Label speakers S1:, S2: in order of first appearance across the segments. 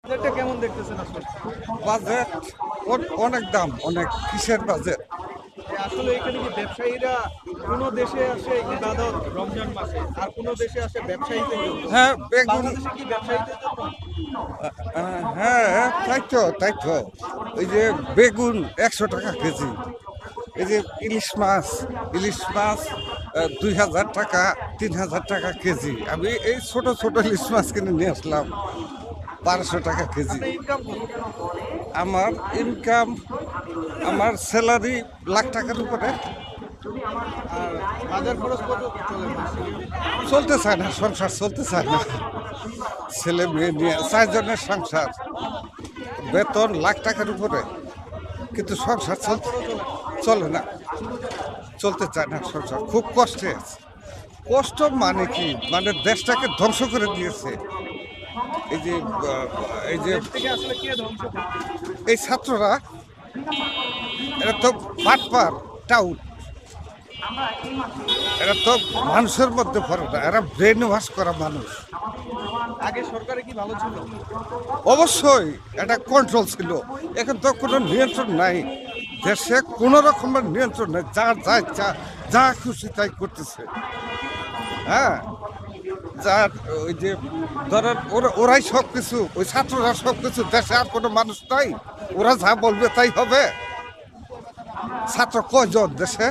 S1: বাজেটটা কেমন দেখতেছেন আসলে?
S2: বাজেট অনেক দাম, অনেক কিসের বাজেট?
S1: আসলে এখানে কি ব্যবসায়ীরা কোনো দেশে আসে ইবাদত রমজান মাসে, আর কোনো দেশে আসে ব্যবসায়ীদের জন্য।
S2: হ্যাঁ বেগুন,
S1: বাংলাদেশে কি ব্যবসায়ীদের জন্য?
S2: হ্যাঁ তাই তো ওই যে বেগুন 100 টাকা কেজি। এই যে ইলিশ মাছ 2000 টাকা 3000 টাকা কেজি। আমি এই ছোট ছোট ইলিশ মাছ কিনে নিয়ে আসলাম 1200 টাকা কেজি।
S1: আপনার ইনকাম কত?
S2: আমার ইনকাম, আমার স্যালারি লাখ টাকার উপরে।
S1: আর বাজার খরচ কত চলে মাসে?
S2: চলতে চায় না, সংসার চলতে চায় না। ছেলে মেয়ে নিয়ে 4 জনের সংসার, বেতন লাখ টাকার উপরে, কিন্তু সংসার চলে না, চলতে চায় না সংসার। খুব কষ্টে আছে। কষ্ট মানে কি, মানে দেশটাকে ধ্বংস করে দিয়েছে। এই যে এই যে
S1: দেশ থেকে আসলে কে ধ্বংস করবে?
S2: এই ছাত্ররা, এরা তো বাটপার টাউট, এরা তো মানুষের মধ্যে পড়ে না, এরা ব্রেন ওয়াশ করা মানুষ।
S1: আগে সরকারে কি ভালো ছিল?
S2: অবশ্যই এটা কন্ট্রোল ছিল, এখন তো কোনো নিয়ন্ত্রণ নাই। দেশে কোনো রকমের নিয়ন্ত্রণ নেই, যা ইচ্ছা যা খুশি তাই করতেছে। হ্যাঁ, যার ওই যে ধরেন ওরাই সব কিছু, ওই ছাত্ররা সব কিছু, দেশে আর কোনো মানুষ নাই, ওরা যা বলবে তাই হবে। ছাত্র কয়জন দেশে?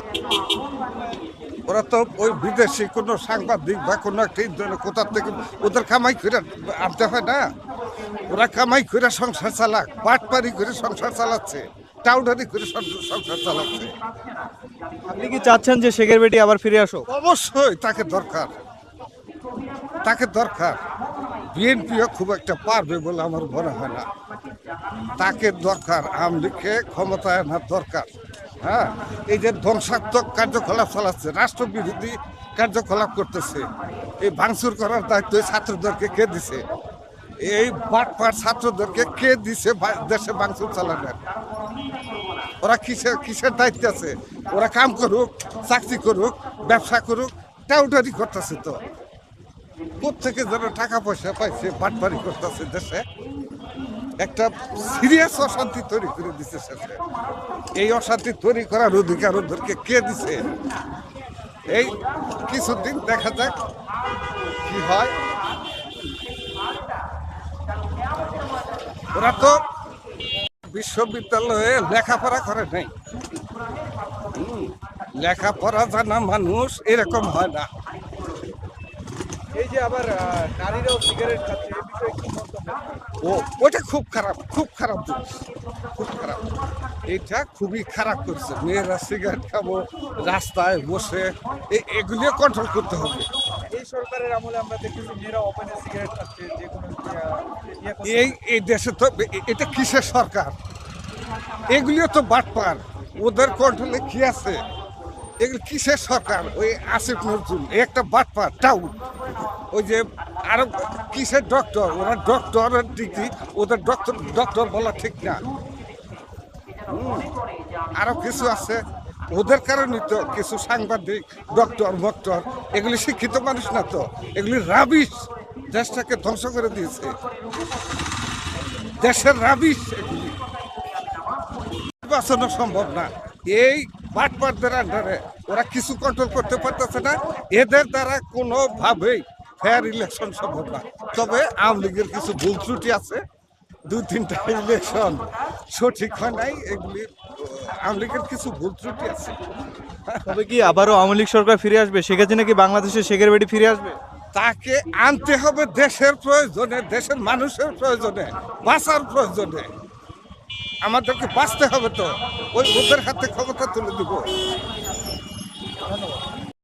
S2: ওরা তো ওই বিদেশি কোনো সাংবাদিক বা কোনো একটা কোথার থেকে ওদের কামাই করে আনতে হয় না। ওরা কামাই করে সংসার চালাক, বাটপারি করে সংসার চালাচ্ছে, টাউডারি করে সংসার চালাচ্ছে।
S1: আপনি কি চাচ্ছেন যে শেখের বেটি আবার ফিরে আসো?
S2: অবশ্যই তাকে দরকার, তাকে দরকার। বিএনপিও খুব একটা পারবে বলে আমার মনে হয় না। তাকে দরকার, আওয়ামী লীগকে ক্ষমতায় আনার দরকার। হ্যাঁ, এই যে ধ্বংসাত্মক কার্যকলাপ চালাচ্ছে, রাষ্ট্রবিরোধী কার্যকলাপ করতেছে, এই ভাঙচুর করার দায়িত্ব ছাত্রদেরকে কে দিছে? এই বাটপার ছাত্রদেরকে কে দিছে দেশে ভাঙচুর চালানোর? ওরা কিসের দায়িত্ব আছে? ওরা কাম করুক, চাকরি করুক, ব্যবসা করুক, টাউটারি করতেছে তো। কোথেকে যেন টাকা পয়সা পাইছে, বাটপারি করতেছে দেশে। একটা সিরিয়াস অশান্তি তৈরি করে দিচ্ছে শেষে। এই অশান্তি তৈরি করার অধিকার ওদেরকে কে দিছে? এই কিছুদিন দেখা যাক কি হয়। ওরা তো বিশ্ববিদ্যালয়ে লেখাপড়া করে নাই। লেখাপড়া জানা মানুষ এরকম হয় না।
S1: এই যে আবার নারীরাও সিগারেট খাচ্ছে, এই বিষয়ে কি মন্তব্য?
S2: ওটা খুব খারাপ, খুব খারাপ জিনিস, খুব খারাপ। এটা খুবই খারাপ করছে। মেয়েরা সিগারেট খাবো রাস্তায় বসে, এগুলিও কন্ট্রোল করতে হবে।
S1: এই সরকারের আমলে আমরা দেখেছি মেয়েরা ওপেনে সিগারেট খাচ্ছে, যে কোনো ইয়ে করছে।
S2: এই দেশে তো এটা কিসের সরকার? এগুলিও তো বাটপার, ওদের কন্ট্রোলে কি আছে? এগুলো কিসের সরকার? ওই আসিফ নজরুল একটা বাটপার টাউট। ওই যে আরো কিসের ডক্টর, ওরা ডক্টরের ডিগ্রি, ওদের ডক্টর বলা ঠিক না। আরো কিছু আছে, ওদের কারণে তো কিছু সাংবাদিক ডক্টর এগুলি শিক্ষিত মানুষ না তো, এগুলি রাবিশ, দেশটাকে ধ্বংস করে দিয়েছে, দেশের রাবিশ এগুলি। বাঁচানো সম্ভব না এই বাটপারদের আন্ডারে। ওরা কিছু কন্ট্রোল করতে পারতেছে না, এদের দ্বারা কোনোভাবেই ফেয়ার ইলেকশন সম্ভব না। তবে আওয়ামী লীগের কিছু ভুল ত্রুটি আছে, 2-3টা ইলেকশন সঠিক হয় নাই, এগুলি আওয়ামী লীগের কিছু ভুল ত্রুটি আছে।
S1: তবে কি আবারও আওয়ামী লীগ সরকার ফিরে আসবে? শেখ হাসিনা কি বাংলাদেশে শেখের বেটি ফিরে আসবে?
S2: তাকে আনতে হবে দেশের প্রয়োজনে, দেশের মানুষের প্রয়োজনে, বাঁচার প্রয়োজনে। আমাদেরকে বাঁচতে হবে তো, ওদের হাতে ক্ষমতা তুলে দিব।
S1: ধন্যবাদ।